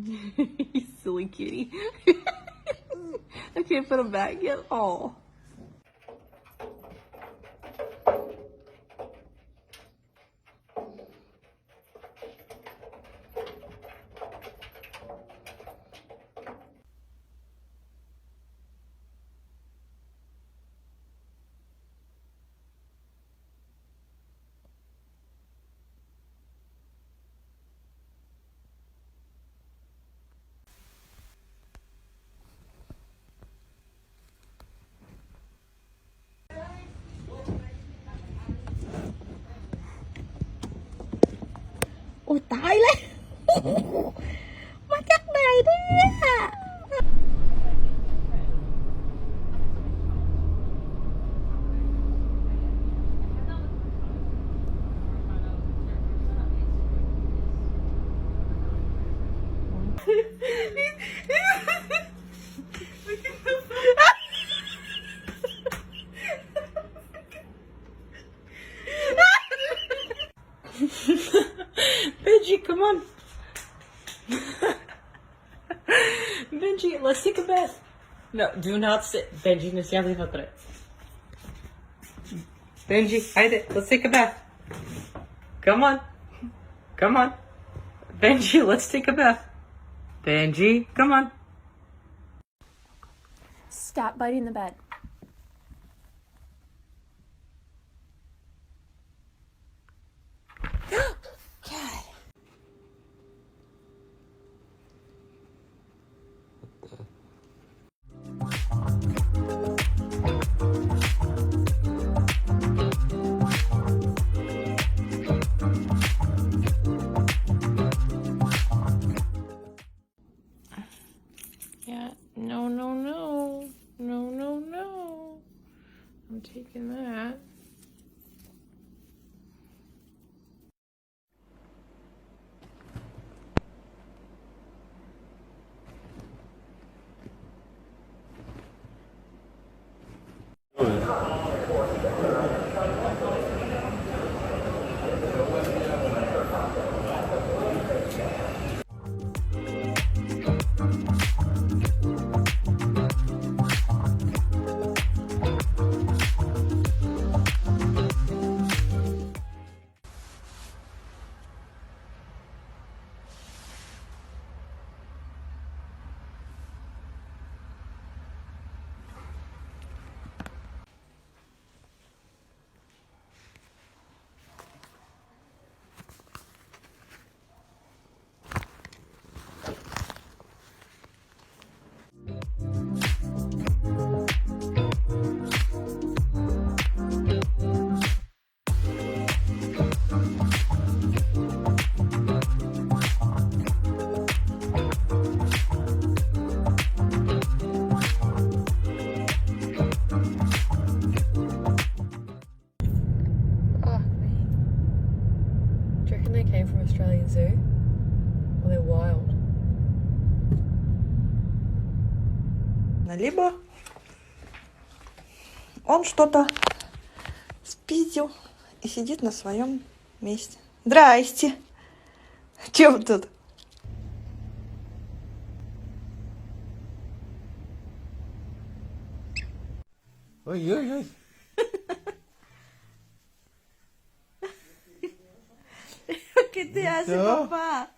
You silly kitty. I can't put him back yet. Oh. Ôi tái lấy. Má chắc này đi à. Benji, come on. Benji, let's take a bath. No, do not sit. Benji, не сядай вътре. Benji, haydi, let's take a bath. Come on. Come on. Benji, let's take a bath. Benji, come on. Stop biting the bed. God. Yeah, no, no, no. No, no, no. I'm taking that. Do you reckon they came from Australian Zoo? Or they're wild? Либо он что-то спиздил и сидит на своем месте. Здрасте. Че вы тут? Ой-ой-ой. ¿Qué te hace, ¿Listo? papá?